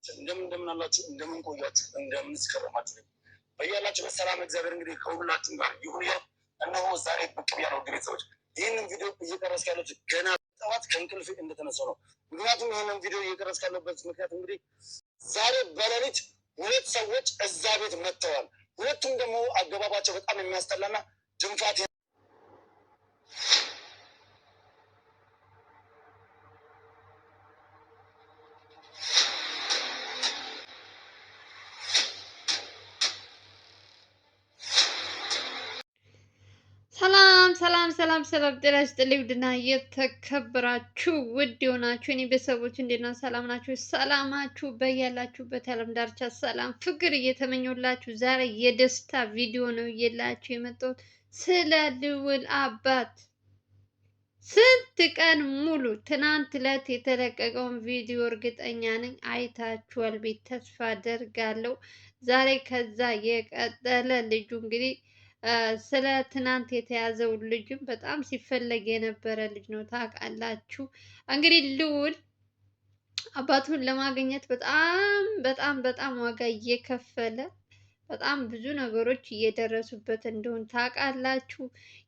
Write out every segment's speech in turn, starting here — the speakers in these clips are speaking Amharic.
እንደምን አላችሁ? እንደምን ቆያችሁ? እንደምን ስከረማችሁ? በያላችሁ በሰላም እግዚአብሔር እንግዲህ ከሁላችሁም ጋር ይሁን። እነሆ ዛሬ ብቅ ብያለሁ። እንግዲህ ሰዎች ይህንን ቪዲዮ እየቀረስኩ ያለሁት ገና ጠዋት ከእንቅልፍ እንደተነሳሁ ነው። ምክንያቱም ይህንን ቪዲዮ እየቀረስኩ ያለሁበት ምክንያት እንግዲህ ዛሬ በሌሊት ሁለት ሰዎች እዛ ቤት መጥተዋል። ሁለቱም ደግሞ አገባባቸው በጣም የሚያስጠላና ድንፋት ሰላም ጤና ይስጥልኝ። ውድና የተከበራችሁ ውድ የሆናችሁ እኔ ቤተሰቦች እንዴት ናችሁ? ሰላም ናችሁ? ሰላማችሁ በያላችሁበት ዓለም ዳርቻ ሰላም ፍቅር እየተመኘሁላችሁ ዛሬ የደስታ ቪዲዮ ነው እየላችሁ የመጣሁት ስለ ልዑል አባት። ስንት ቀን ሙሉ ትናንት ዕለት የተለቀቀውን ቪዲዮ እርግጠኛ ነኝ አይታችኋል ቤት ተስፋ አደርጋለሁ። ዛሬ ከዛ የቀጠለ ልጁ እንግዲህ ስለ ትናንት የተያዘው ልጅም በጣም ሲፈለግ የነበረ ልጅ ነው ታውቃላችሁ። እንግዲህ ልዑል አባቱን ለማግኘት በጣም ዋጋ እየከፈለ በጣም ብዙ ነገሮች እየደረሱበት እንደሆን ታውቃላችሁ።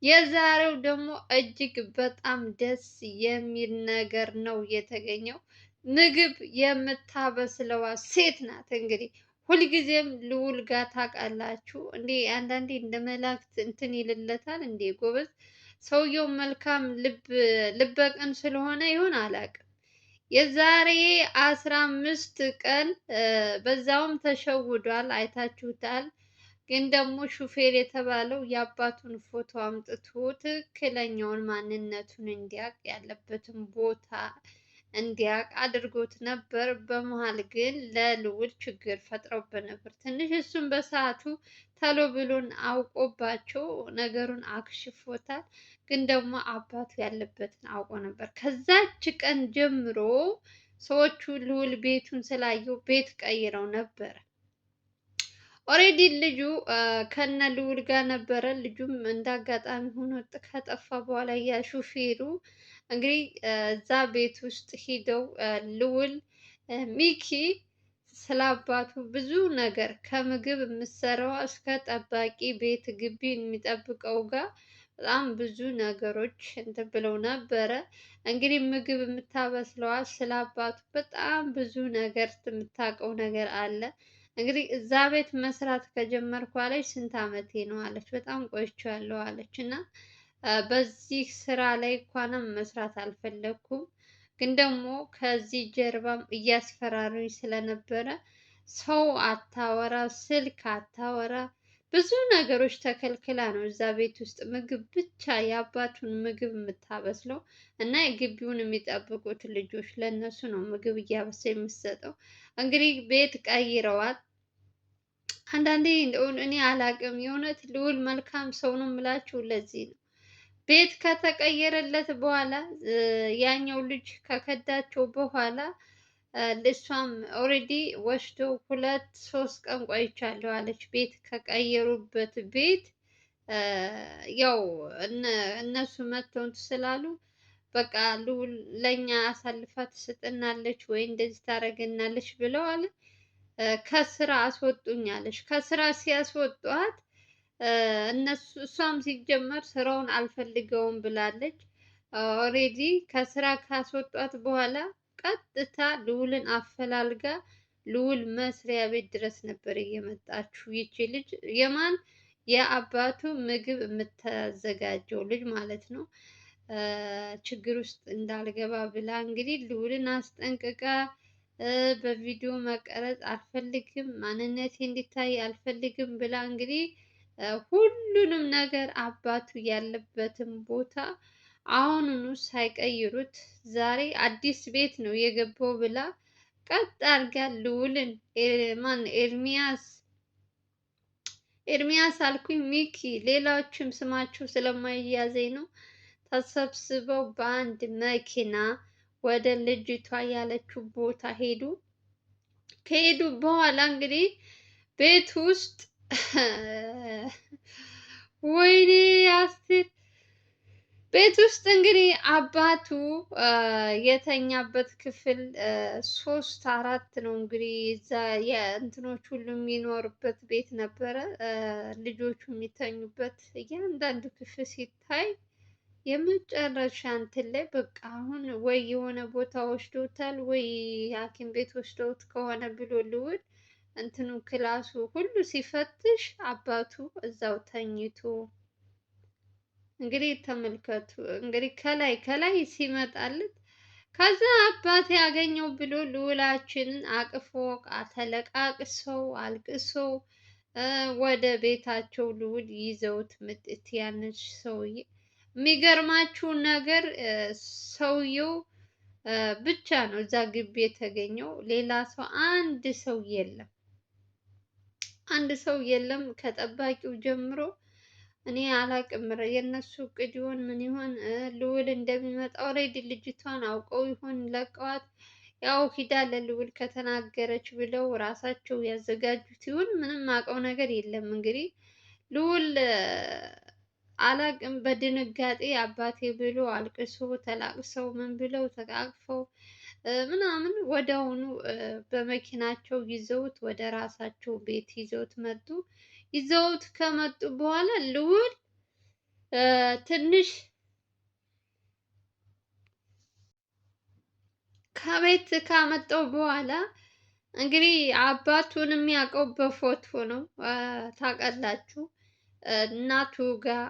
የዛሬው ደግሞ እጅግ በጣም ደስ የሚል ነገር ነው የተገኘው። ምግብ የምታበስለዋ ሴት ናት እንግዲህ ሁልጊዜም ልዑል ጋር ታውቃላችሁ እንዴ አንዳንዴ እንደ መላእክት እንትን ይልለታል እንዴ ጎበዝ። ሰውየው መልካም ልበቀን ስለሆነ ይሆን አላውቅም። የዛሬ 15 ቀን በዛውም ተሸውዷል፣ አይታችሁታል። ግን ደግሞ ሹፌር የተባለው የአባቱን ፎቶ አምጥቶ ትክክለኛውን ማንነቱን እንዲያውቅ ያለበትን ቦታ እንዲያውቅ አድርጎት ነበር። በመሃል ግን ለልዑል ችግር ፈጥረውበት ነበር ትንሽ። እሱም በሰዓቱ ተሎ ብሎን አውቆባቸው ነገሩን አክሽፎታል። ግን ደግሞ አባቱ ያለበትን አውቆ ነበር። ከዛች ቀን ጀምሮ ሰዎቹ ልዑል ቤቱን ስላየው ቤት ቀይረው ነበረ። ኦሬዲ ልጁ ከነ ልዑል ጋር ነበረ። ልጁም እንዳጋጣሚ ሆኖ ከጠፋ በኋላ ያ ሹፌሩ እንግዲህ እዛ ቤት ውስጥ ሂደው ልዑል ሚኪ ስለ አባቱ ብዙ ነገር ከምግብ የምትሰራው እስከ ጠባቂ ቤት ግቢ የሚጠብቀው ጋር በጣም ብዙ ነገሮች እንትን ብለው ነበረ። እንግዲህ ምግብ የምታበስለዋ ስለ አባቱ በጣም ብዙ ነገር የምታውቀው ነገር አለ። እንግዲህ እዛ ቤት መስራት ከጀመርኩ አለች ስንት አመቴ ነው አለች። በጣም ቆይቻለሁ አለች እና በዚህ ስራ ላይ እንኳንም መስራት አልፈለኩም። ግን ደግሞ ከዚህ ጀርባም እያስፈራሩኝ ስለነበረ ሰው አታወራ፣ ስልክ አታወራ፣ ብዙ ነገሮች ተከልክላ ነው እዛ ቤት ውስጥ ምግብ ብቻ የአባቱን ምግብ የምታበስለው እና የግቢውን የሚጠብቁት ልጆች ለነሱ ነው ምግብ እያበሰ የምትሰጠው። እንግዲህ ቤት ቀይረዋል። አንዳንዴ እኔ አላቅም የእውነት ልዑል መልካም ሰው ነው የምላችሁ ለዚህ ነው። ቤት ከተቀየረለት በኋላ ያኛው ልጅ ከከዳቸው በኋላ እሷም ኦሬዲ ወስዶ 2-3 ቀን ቆይቻለሁ አለች። ቤት ከቀየሩበት ቤት ያው እነሱ መተው ስላሉ በቃ ልዑል ለኛ አሳልፋ ትሰጠናለች ወይ እንደዚህ ታደርገናለች ብለው አለ ከስራ አስወጡኛለች። ከስራ ሲያስወጧት እሷም ሲጀመር ስራውን አልፈልገውም ብላለች። ኦሬዲ ከስራ ካስወጧት በኋላ ቀጥታ ልዑልን አፈላልጋ ልዑል መስሪያ ቤት ድረስ ነበር እየመጣችሁ ይቺ ልጅ የማን የአባቱ ምግብ የምታዘጋጀው ልጅ ማለት ነው። ችግር ውስጥ እንዳልገባ ብላ እንግዲህ ልዑልን አስጠንቅቃ በቪዲዮ መቀረጽ አልፈልግም፣ ማንነቴ እንዲታይ አልፈልግም ብላ እንግዲህ ሁሉንም ነገር አባቱ ያለበትን ቦታ አሁኑኑ ሳይቀይሩት ዛሬ አዲስ ቤት ነው የገባው ብላ ቀጥ አድርጋ ልዑልን ኤርሚያስ አልኩኝ ሚኪ፣ ሌላዎችም ስማቸው ስለማይያዘኝ ነው። ተሰብስበው በአንድ መኪና ወደ ልጅቷ ያለችው ቦታ ሄዱ። ከሄዱ በኋላ እንግዲህ ቤት ውስጥ ወይኔ አስቴር ቤት ውስጥ እንግዲህ አባቱ የተኛበት ክፍል 3 4 ነው እንግዲህ እዛ የእንትኖች ሁሉ የሚኖርበት ቤት ነበረ። ልጆቹ የሚተኙበት እያንዳንዱ ክፍል ሲታይ የመጨረሻ እንትን ላይ በቃ አሁን ወይ የሆነ ቦታ ወስዶታል ወይ ሐኪም ቤት ወስደውት ከሆነ ብሎ ልውል እንትኑ ክላሱ ሁሉ ሲፈትሽ አባቱ እዛው ተኝቶ እንግዲህ ተመልከቱ። እንግዲህ ከላይ ከላይ ሲመጣለት ከዛ አባቴ ያገኘው ብሎ ልዑላችንን አቅፎ ተለቃቅሰው አልቅሰው ወደ ቤታቸው ልዑል ይዘውት ምጥት ያንሽ ሰውዬ። የሚገርማችሁ ነገር ሰውየው ብቻ ነው እዛ ግቢ የተገኘው። ሌላ ሰው አንድ ሰው የለም፣ አንድ ሰው የለም ከጠባቂው ጀምሮ። እኔ አላቅም የእነሱ እቅድ ይሆን ምን ይሆን? ልዑል እንደሚመጣ ኦልሬዲ ልጅቷን አውቀው ይሆን ለቀዋት? ያው ሂዳ ለልዑል ከተናገረች ብለው ራሳቸው ያዘጋጁት ይሁን ምንም አውቀው ነገር የለም። እንግዲህ ልዑል አላቅም በድንጋጤ አባቴ ብሎ አልቅሶ ተላቅሰው ምን ብለው ተቃቅፈው ምናምን ወዲያውኑ በመኪናቸው ይዘውት ወደ ራሳቸው ቤት ይዘውት መጡ። ይዘውት ከመጡ በኋላ ልዑል ትንሽ ከቤት ካመጣው በኋላ እንግዲህ አባቱን የሚያውቀው በፎቶ ነው። ታውቃላችሁ እናቱ ጋር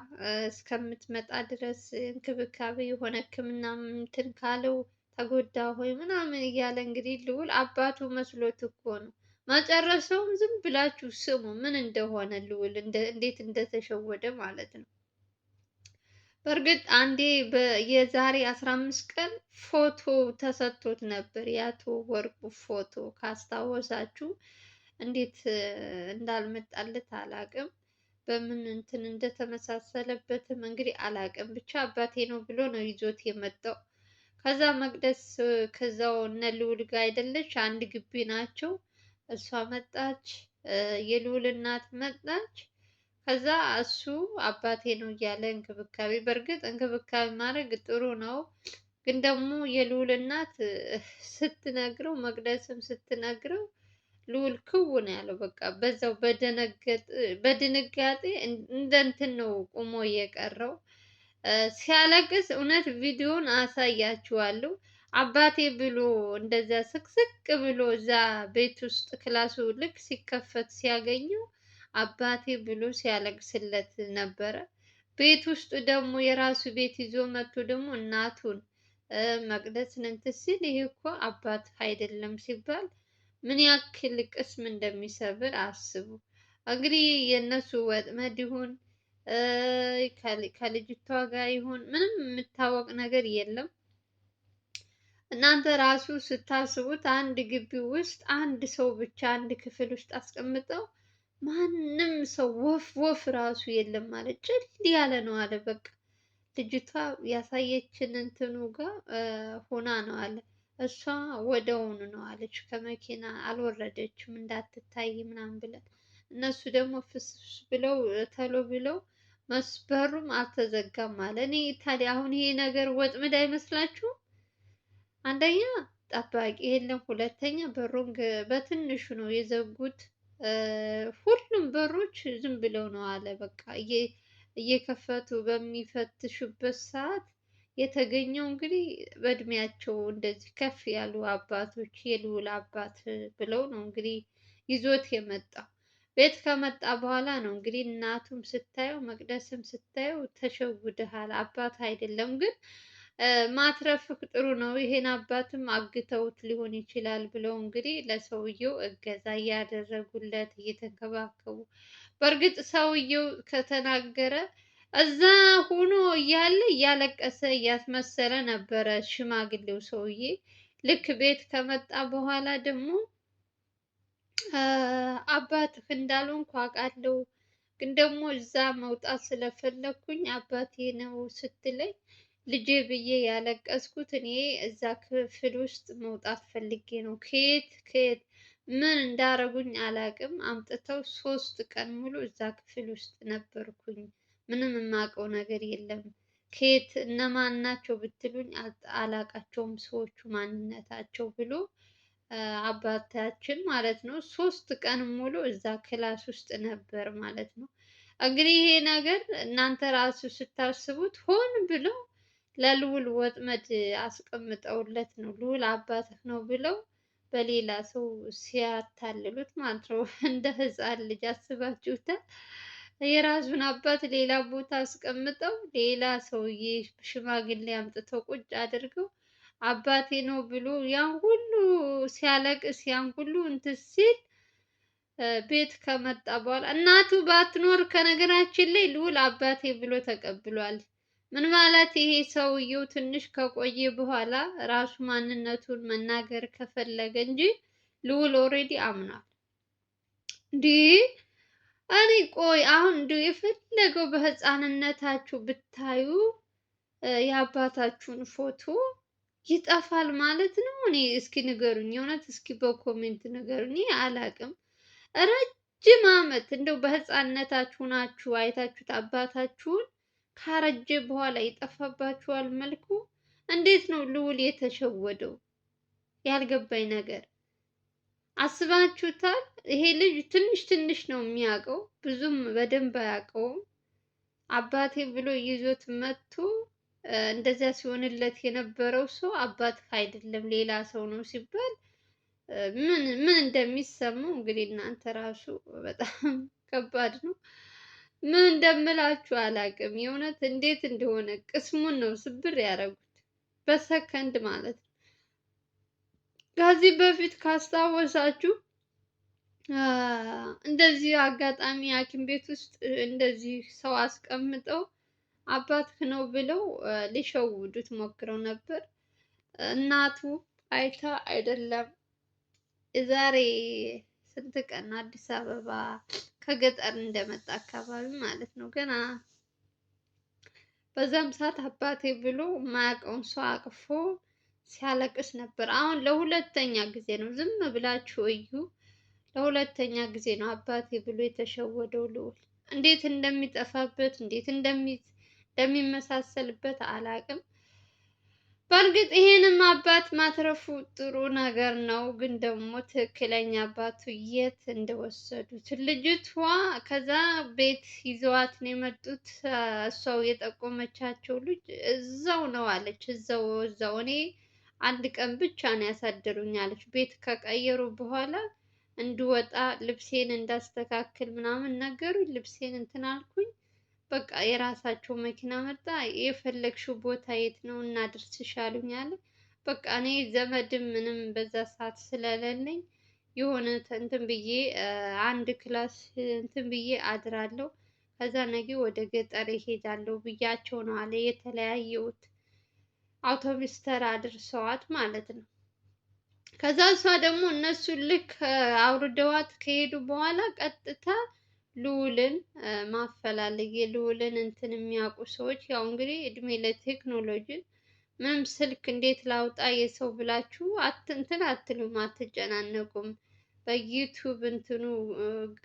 እስከምትመጣ ድረስ እንክብካቤ የሆነ ሕክምና እንትን ካለው ተጎዳ ሆይ ምናምን እያለ እንግዲህ ልዑል አባቱ መስሎት እኮ ነው። መጨረሻውም ዝም ብላችሁ ስሙ ምን እንደሆነ ልዑል እንዴት እንደተሸወደ ማለት ነው። በእርግጥ አንዴ የዛሬ 15 ቀን ፎቶ ተሰጥቶት ነበር፣ የአቶ ወርቁ ፎቶ ካስታወሳችሁ። እንዴት እንዳልመጣለት አላቅም፣ በምን እንትን እንደተመሳሰለበትም እንግዲህ አላቅም። ብቻ አባቴ ነው ብሎ ነው ይዞት የመጣው። ከዛ መቅደስ ከዛው እነ ልዑል ጋር አይደለች አንድ ግቢ ናቸው። እሷ መጣች፣ የልዑል እናት መጣች። ከዛ እሱ አባቴ ነው እያለ እንክብካቤ፣ በእርግጥ እንክብካቤ ማድረግ ጥሩ ነው፣ ግን ደግሞ የልዑል እናት ስትነግረው መቅደስም ስትነግረው ልዑል ክው ነው ያለው። በቃ በዛው በድንጋጤ እንደ እንትን ነው ቁሞ የቀረው ሲያለቅስ። እውነት ቪዲዮን አሳያችኋለሁ። አባቴ ብሎ እንደዛ ስቅስቅ ብሎ እዛ ቤት ውስጥ ክላሱ ልክ ሲከፈት ሲያገኘው አባቴ ብሎ ሲያለቅስለት ነበረ። ቤት ውስጥ ደግሞ የራሱ ቤት ይዞ መጥቶ ደግሞ እናቱን መቅደስን እንትን ሲል ይሄ እኮ አባት አይደለም ሲባል ምን ያክል ቅስም እንደሚሰብር አስቡ። እንግዲህ የእነሱ ወጥመድ ይሁን ከልጅቷ ጋር ይሁን ምንም የምታወቅ ነገር የለም። እናንተ ራሱ ስታስቡት አንድ ግቢ ውስጥ አንድ ሰው ብቻ አንድ ክፍል ውስጥ አስቀምጠው ማንም ሰው ወፍ ራሱ የለም ማለት ጭል ያለ ነው አለ። በቃ ልጅቷ ያሳየችን እንትኑ ጋር ሆና ነው አለ። እሷ ወደውኑ ነው አለች፣ ከመኪና አልወረደችም እንዳትታይ ምናምን ብለን። እነሱ ደግሞ ፍስፍስ ብለው ተሎ ብለው መስበሩም አልተዘጋም አለ። እኔ ታዲያ አሁን ይሄ ነገር ወጥመድ አይመስላችሁም? አንደኛ ጠባቂ የለም፣ ሁለተኛ በሩን በትንሹ ነው የዘጉት። ሁሉም በሮች ዝም ብለው ነው አለ። በቃ እየከፈቱ በሚፈትሹበት ሰዓት የተገኘው እንግዲህ በእድሜያቸው እንደዚህ ከፍ ያሉ አባቶች የልዑል አባት ብለው ነው እንግዲህ ይዞት የመጣው። ቤት ከመጣ በኋላ ነው እንግዲህ እናቱም ስታየው መቅደስም ስታየው ተሸውደሃል፣ አባት አይደለም። ግን ማትረፍክ ጥሩ ነው፣ ይሄን አባትም አግተውት ሊሆን ይችላል ብለው እንግዲህ ለሰውየው እገዛ እያደረጉለት እየተንከባከቡ። በእርግጥ ሰውየው ከተናገረ እዛ ሆኖ እያለ እያለቀሰ እያስመሰለ ነበረ ሽማግሌው ሰውዬ። ልክ ቤት ከመጣ በኋላ ደግሞ አባትህ እንዳልሆንኩ አውቃለሁ፣ ግን ደግሞ እዛ መውጣት ስለፈለኩኝ አባቴ ነው ስትለኝ ልጄ ብዬ ያለቀስኩት እኔ እዛ ክፍል ውስጥ መውጣት ፈልጌ ነው። ከየት ምን እንዳረጉኝ አላቅም። አምጥተው 3 ቀን ሙሉ እዛ ክፍል ውስጥ ነበርኩኝ። ምንም የማውቀው ነገር የለም። ከየት እነማን ናቸው ብትሉኝ አላቃቸውም ሰዎቹ ማንነታቸው ብሎ አባታችን ማለት ነው 3 ቀን ሙሉ እዛ ክላስ ውስጥ ነበር ማለት ነው። እንግዲህ ይሄ ነገር እናንተ ራሱ ስታስቡት ሆን ብለው ለልዑል ወጥመድ አስቀምጠውለት ነው። ልዑል አባትህ ነው ብለው በሌላ ሰው ሲያታልሉት ማለት ነው። እንደ ሕፃን ልጅ አስባችሁታል? የራሱን አባት ሌላ ቦታ አስቀምጠው ሌላ ሰውዬ ሽማግሌ አምጥተው ቁጭ አድርገው አባቴ ነው ብሎ ያን ሁሉ ሲያለቅስ ያን ሁሉ እንትን ሲል ቤት ከመጣ በኋላ እናቱ ባትኖር ከነገራችን ላይ ልዑል አባቴ ብሎ ተቀብሏል። ምን ማለት ይሄ ሰውየው ትንሽ ከቆየ በኋላ ራሱ ማንነቱን መናገር ከፈለገ እንጂ ልዑል ኦልሬዲ አምኗል። እንዲህ እኔ ቆይ አሁን እንዲሁ የፈለገው በህፃንነታችሁ ብታዩ የአባታችሁን ፎቶ ይጠፋል ማለት ነው? እኔ እስኪ ንገሩኝ፣ የእውነት እስኪ በኮሜንት ንገሩኝ። እኔ አላቅም። ረጅም ዓመት እንደው በህፃንነታችሁ ናችሁ አይታችሁት አባታችሁን ካረጀ በኋላ ይጠፋባችኋል መልኩ። እንዴት ነው ልዑል የተሸወደው? ያልገባኝ ነገር አስባችሁታል? ይሄ ልጅ ትንሽ ትንሽ ነው የሚያውቀው፣ ብዙም በደንብ አያውቀውም። አባቴ ብሎ ይዞት መጥቶ እንደዚያ ሲሆንለት የነበረው ሰው አባትህ አይደለም ሌላ ሰው ነው ሲባል ምን እንደሚሰማው እንግዲህ እናንተ ራሱ በጣም ከባድ ነው። ምን እንደምላችሁ አላውቅም። የእውነት እንዴት እንደሆነ ቅስሙን ነው ስብር ያደረጉት በሰከንድ ማለት ነው። ከዚህ በፊት ካስታወሳችሁ እንደዚህ አጋጣሚ ሐኪም ቤት ውስጥ እንደዚህ ሰው አስቀምጠው አባትህ ነው ብለው ሊሸውዱት ሞክረው ነበር። እናቱ አይታ አይደለም የዛሬ ስንት ቀን አዲስ አበባ ከገጠር እንደመጣ አካባቢ ማለት ነው። ገና በዛም ሰዓት አባቴ ብሎ የማያውቀውን ሰው አቅፎ ሲያለቅስ ነበር። አሁን ለሁለተኛ ጊዜ ነው፣ ዝም ብላችሁ እዩ። ለሁለተኛ ጊዜ ነው አባቴ ብሎ የተሸወደው ልዑል። እንዴት እንደሚጠፋበት እንዴት እንደሚመሳሰልበት አላቅም። በእርግጥ ይሄንም አባት ማትረፉ ጥሩ ነገር ነው። ግን ደግሞ ትክክለኛ አባቱ የት እንደወሰዱት ልጅቷ ከዛ ቤት ይዘዋት ነው የመጡት። እሷው የጠቆመቻቸው ልጅ እዛው ነው አለች። እዛው እኔ አንድ ቀን ብቻ ነው ያሳደሩኝ አለች። ቤት ከቀየሩ በኋላ እንድወጣ ልብሴን እንዳስተካክል ምናምን ነገሩኝ። ልብሴን እንትን አልኩኝ። በቃ የራሳቸው መኪና መጣ። የፈለግሽው ቦታ የት ነው እናድርስሽ አሉኝ አለ። በቃ እኔ ዘመድም ምንም በዛ ሰዓት ስለሌለኝ የሆነ እንትን ብዬ አንድ ክላስ እንትን ብዬ አድራለሁ። ከዛ ነገ ወደ ገጠር እሄዳለሁ ብያቸው ነው አለ የተለያየሁት። አውቶቡስ ተራ አድርሰዋት ማለት ነው። ከዛ እሷ ደግሞ እነሱ ልክ አውርደዋት ከሄዱ በኋላ ቀጥታ ልዑልን ማፈላለግ የልዑልን እንትን የሚያውቁ ሰዎች ያው እንግዲህ እድሜ ለቴክኖሎጂ ምንም ስልክ እንዴት ላውጣ የሰው ብላችሁ እንትን አትሉም፣ አትጨናነቁም። በዩቱብ እንትኑ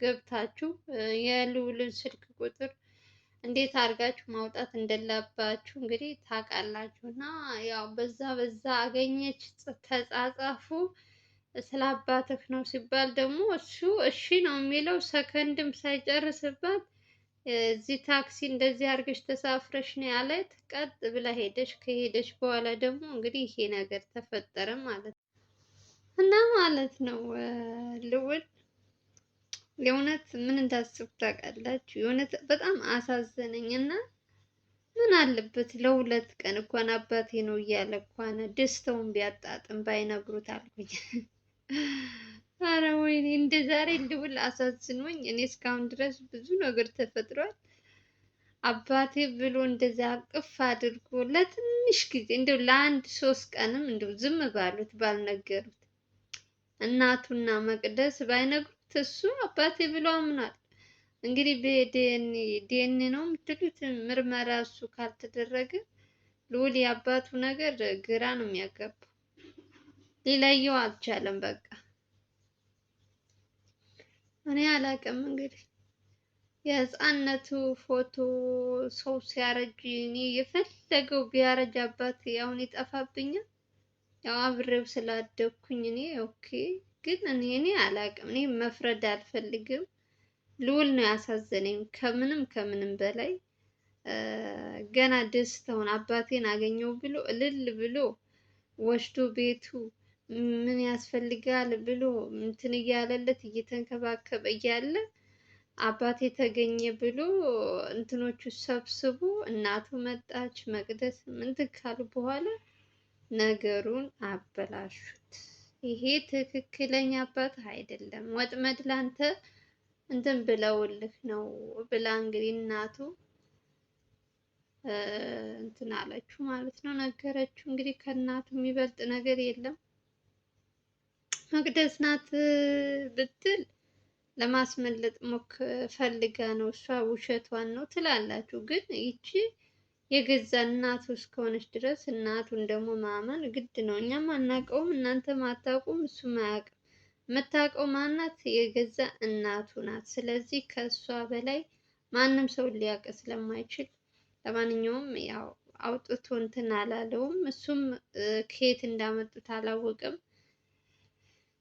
ገብታችሁ የልዑልን ስልክ ቁጥር እንዴት አድርጋችሁ ማውጣት እንደለባችሁ እንግዲህ ታውቃላችሁ። እና ያው በዛ አገኘች፣ ተጻጻፉ። ስለ አባትህ ነው ሲባል ደግሞ እሱ እሺ ነው የሚለው። ሰከንድም ሳይጨርስባት እዚህ ታክሲ እንደዚህ አድርገሽ ተሳፍረሽ ነው ያለት። ቀጥ ብላ ሄደች። ከሄደች በኋላ ደግሞ እንግዲህ ይሄ ነገር ተፈጠረ ማለት ነው። እና ማለት ነው ልዑል የእውነት ምን እንዳስብ ታውቃላችሁ? የእውነት በጣም አሳዘነኝ። እና ምን አለበት ለሁለት ቀን እንኳን አባቴ ነው እያለ እንኳን ደስታውን ቢያጣጥም ባይነግሩት አልኩኝ። አረ ወይኔ እንደ ዛሬ ልዑል አሳዝኖኝ እኔ እስካሁን ድረስ ብዙ ነገር ተፈጥሯል። አባቴ ብሎ እንደዚያ አቅፍ አድርጎ ለትንሽ ጊዜ እንደው ለአንድ 3 ቀንም እንደው ዝም ባሉት ባልነገሩት፣ እናቱና መቅደስ ባይነግሩት እሱ አባቴ ብሎ አምኗል። እንግዲህ በዲኤንኤ ነው የምትሉት ምርመራ እሱ ካልተደረገ ልዑል የአባቱ ነገር ግራ ነው የሚያጋባው። ሊለየው አልቻለም። በቃ እኔ አላውቅም እንግዲህ የህፃንነቱ ፎቶ ሰው ሲያረጅ እኔ የፈለገው ቢያረጅ አባት አሁን ይጠፋብኛል። ያው አብሬው ስላደግኩኝ እኔ ኦኬ። ግን እኔ አላውቅም። እኔ መፍረድ አልፈልግም። ልዑል ነው ያሳዘነኝ ከምንም በላይ ገና ደስታውን አባቴን አገኘው ብሎ እልል ብሎ ወስዶ ቤቱ ምን ያስፈልጋል ብሎ እንትን እያለለት እየተንከባከበ እያለ አባቴ ተገኘ ብሎ እንትኖቹ ሰብስቦ እናቱ መጣች መቅደስ ምንትን ካሉ በኋላ ነገሩን አበላሹት። ይሄ ትክክለኛ አባት አይደለም። ወጥመድ ላንተ እንትን ብለውልህ ነው ብላ እንግዲህ እናቱ እንትን አለችው ማለት ነው፣ ነገረችው። እንግዲህ ከእናቱ የሚበልጥ ነገር የለም። መቅደስ ናት ብትል ለማስመለጥ ፈልጋ ነው፣ እሷ ውሸቷን ነው ትላላችሁ። ግን ይቺ የገዛ እናቱ እስከሆነች ድረስ እናቱን ደግሞ ማመን ግድ ነው። እኛም አናውቀውም፣ እናንተም አታውቁም፣ እሱም አያውቅም። የምታውቀው ማናት? የገዛ እናቱ ናት። ስለዚህ ከእሷ በላይ ማንም ሰው ሊያውቅ ስለማይችል ለማንኛውም ያው አውጥቶ እንትን አላለውም። እሱም ከየት እንዳመጡት አላወቅም።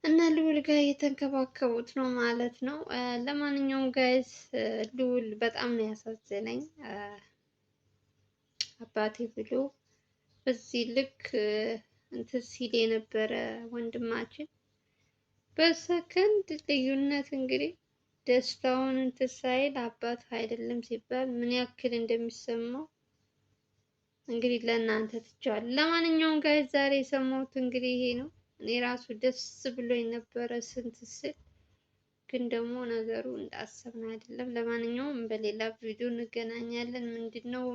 እና ልዑል ጋር እየተንከባከቡት ነው ማለት ነው። ለማንኛውም ጋይስ ልዑል በጣም ነው ያሳዘነኝ። አባቴ ብሎ በዚህ ልክ እንትን ሲል የነበረ ወንድማችን በሰከንድ ልዩነት እንግዲህ ደስታውን እንትን ሳይል አባት አይደለም ሲባል ምን ያክል እንደሚሰማው እንግዲህ ለእናንተ ትቼዋለሁ። ለማንኛውም ጋር ዛሬ የሰማሁት እንግዲህ ይሄ ነው። እኔ ራሱ ደስ ብሎኝ ነበረ ስንት ስል፣ ግን ደግሞ ነገሩ እንዳሰብነው አይደለም። ለማንኛውም በሌላ ቪዲዮ እንገናኛለን። ምንድነው